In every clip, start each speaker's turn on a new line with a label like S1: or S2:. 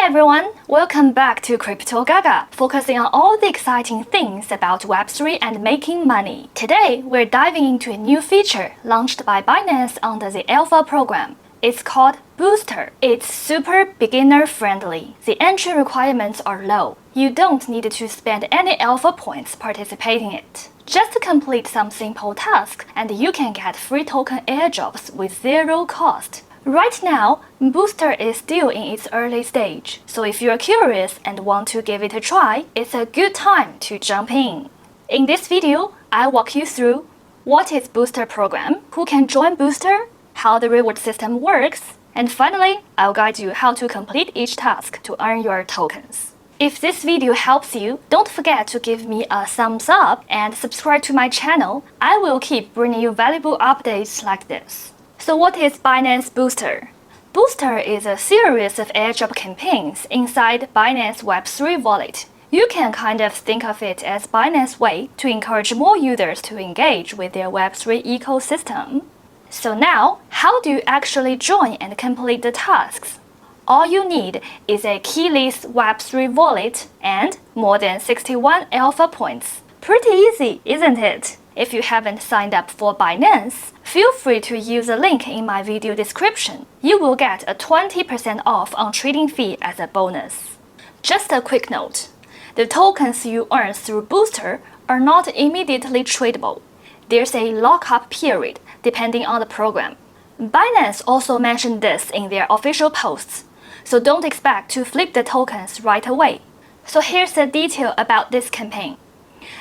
S1: everyone, welcome back to Crypto Gaga, focusing on all the exciting things about Web3 and making money. Today, we're diving into a new feature launched by Binance under the Alpha program. It's called Booster. It's super beginner friendly. The entry requirements are low. You don't need to spend any Alpha points participating in it. Just complete some simple tasks and you can get free token airdrops with zero cost. Right now, Booster is still in its early stage, so if you're curious and want to give it a try, it's a good time to jump in. In this video, I'll walk you through what is Booster program, who can join Booster, how the reward system works, and finally, I'll guide you how to complete each task to earn your tokens. If this video helps you, don't forget to give me a thumbs up and subscribe to my channel. I will keep bringing you valuable updates like this. So what is Binance Booster? Booster is a series of airdrop campaigns inside Binance Web3 wallet. You can kind of think of it as Binance's way to encourage more users to engage with their Web3 ecosystem. So now, how do you actually join and complete the tasks? All you need is a keyless Web3 wallet and more than 61 Alpha points. Pretty easy, isn't it? If you haven't signed up for Binance, feel free to use the link in my video description. You will get a 20% off on trading fee as a bonus. Just a quick note, the tokens you earn through Booster are not immediately tradable. There's a lockup period depending on the program. Binance also mentioned this in their official posts, so don't expect to flip the tokens right away. So here's the detail about this campaign.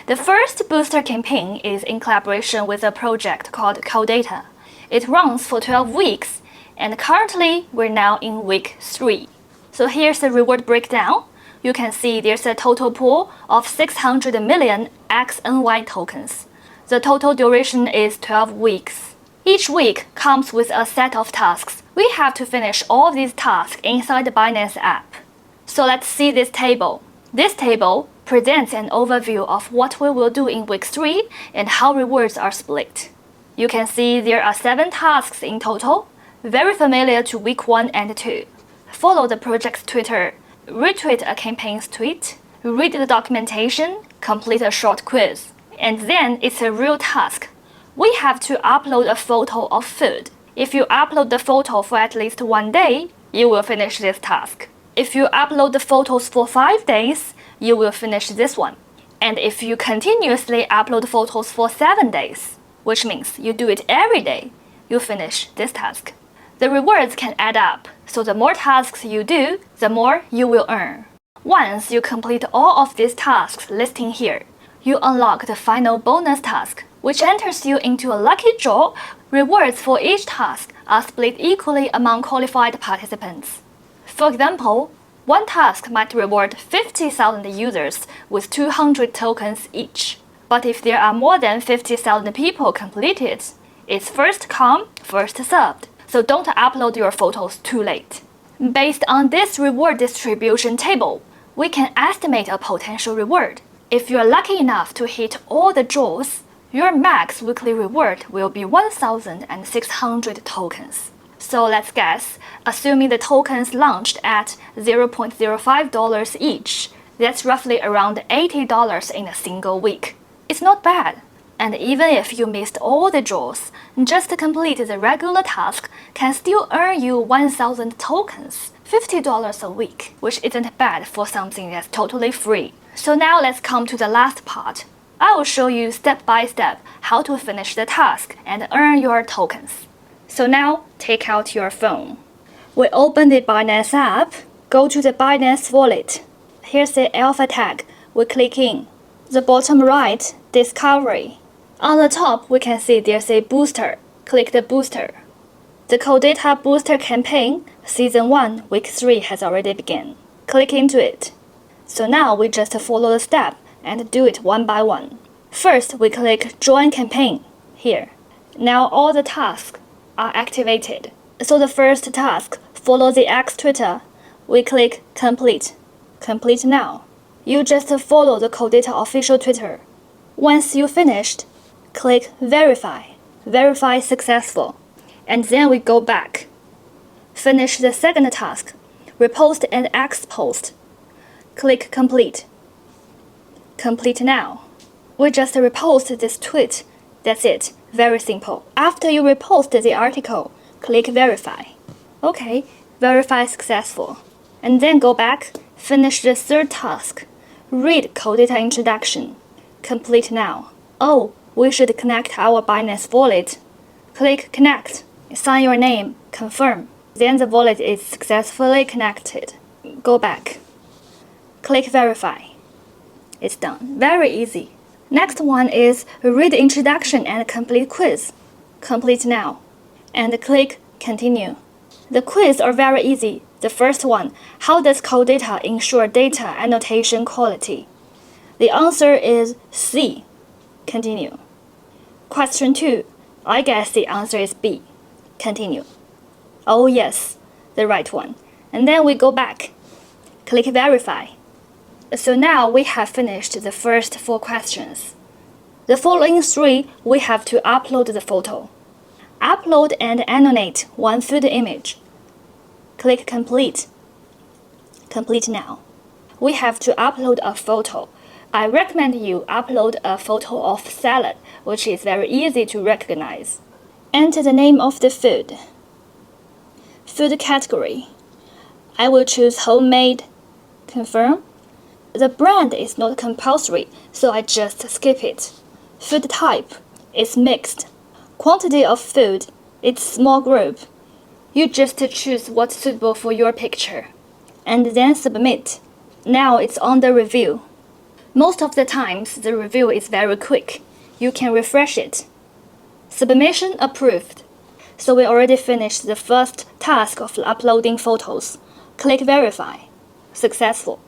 S1: The first Booster campaign is in collaboration with a project called Codatta. It runs for 12 weeks, and currently we're now in week 3. So here's the reward breakdown. You can see there's a total pool of 600 million XNY tokens. The total duration is 12 weeks. Each week comes with a set of tasks. We have to finish all of these tasks inside the Binance app. So let's see this table. This table presents an overview of what we will do in week 3 and how rewards are split. You can see there are 7 tasks in total, very familiar to week 1 and 2. Follow the project's Twitter, retweet a campaign's tweet, read the documentation, complete a short quiz, and then it's a real task. We have to upload a photo of food. If you upload the photo for at least 1 day, you will finish this task. If you upload the photos for 5 days, you will finish this one. And if you continuously upload photos for 7 days, which means you do it every day, you finish this task. The rewards can add up, so the more tasks you do, the more you will earn. Once you complete all of these tasks listed here, you unlock the final bonus task, which enters you into a lucky draw. Rewards for each task are split equally among qualified participants. For example, one task might reward 50,000 users with 200 tokens each. But if there are more than 50,000 people complete it, it's first come, first served. So don't upload your photos too late. Based on this reward distribution table, we can estimate a potential reward. If you're lucky enough to hit all the draws, your max weekly reward will be 1,600 tokens. So let's guess, assuming the tokens launched at $0.05 each, that's roughly around $80 in a single week. It's not bad. And even if you missed all the draws, just to complete the regular task can still earn you 1,000 tokens, $50 a week, which isn't bad for something that's totally free. So now let's come to the last part. I will show you step by step how to finish the task and earn your tokens. So now, take out your phone. We open the Binance app, go to the Binance wallet. Here's the Alpha tag. We click in. The bottom right, Discovery. On the top, we can see there's a booster. Click the booster. The Codatta Booster campaign, Season 1, Week 3 has already begun. Click into it. So now we just follow the step and do it one by one. First, we click Join Campaign here. Now all the tasks are activated. So the first task, follow the X Twitter. We click Complete. Complete now. You just follow the Codatta official Twitter. Once you finished, click Verify. Verify successful. And then we go back. Finish the second task. repost and expost. Click complete. Complete now. We just repost this tweet. That's it. Very simple. After you repost the article, click verify. Okay, verify successful. And then go back, finish the third task. Read Codatta introduction. Complete now. Oh, we should connect our Binance wallet. Click connect. Sign your name. Confirm. Then the wallet is successfully connected. Go back. Click verify. It's done. Very easy. Next one is read introduction and complete quiz. Complete now. And click continue. The quiz are very easy. The first one, how does Codatta ensure data annotation quality? The answer is C. Continue. Question 2, I guess the answer is B. Continue. Oh yes, the right one. And then we go back. Click verify. So now we have finished the first 4 questions. The following 3, we have to upload the photo. Upload and annotate one food image. Click complete. Complete now. We have to upload a photo. I recommend you upload a photo of salad, which is very easy to recognize. Enter the name of the food. Food category. I will choose homemade. Confirm. The brand is not compulsory, so I just skip it. Food type is mixed. Quantity of food, it's small group. You just choose what's suitable for your picture. And then submit. Now it's under review. Most of the times, the review is very quick. You can refresh it. Submission approved. So we already finished the first task of uploading photos. Click verify. Successful.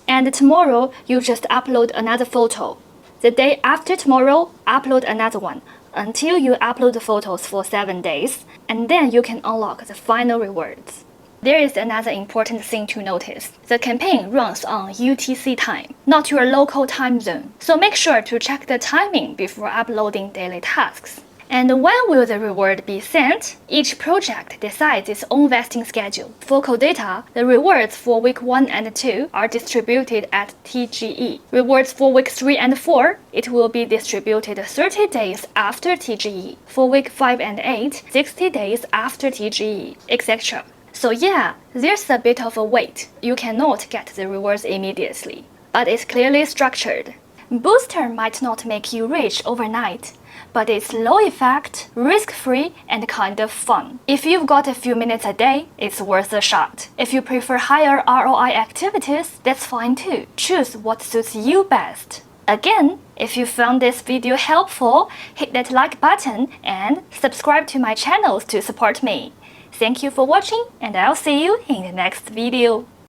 S1: And tomorrow, you just upload another photo. The day after tomorrow, upload another one until you upload the photos for 7 days, and then you can unlock the final rewards. There is another important thing to notice. The campaign runs on UTC time, not your local time zone. So make sure to check the timing before uploading daily tasks. And when will the reward be sent? Each project decides its own vesting schedule. For Codatta, the rewards for week 1 and 2 are distributed at TGE. Rewards for week 3 and 4, it will be distributed 30 days after TGE. For week 5 and 8, 60 days after TGE, etc. So yeah, there's a bit of a wait. You cannot get the rewards immediately, but it's clearly structured. Booster might not make you rich overnight, but it's low effect, risk-free, and kind of fun. If you've got a few minutes a day, it's worth a shot. If you prefer higher ROI activities, that's fine too. Choose what suits you best. Again, if you found this video helpful, hit that like button and subscribe to my channels to support me. Thank you for watching, and I'll see you in the next video.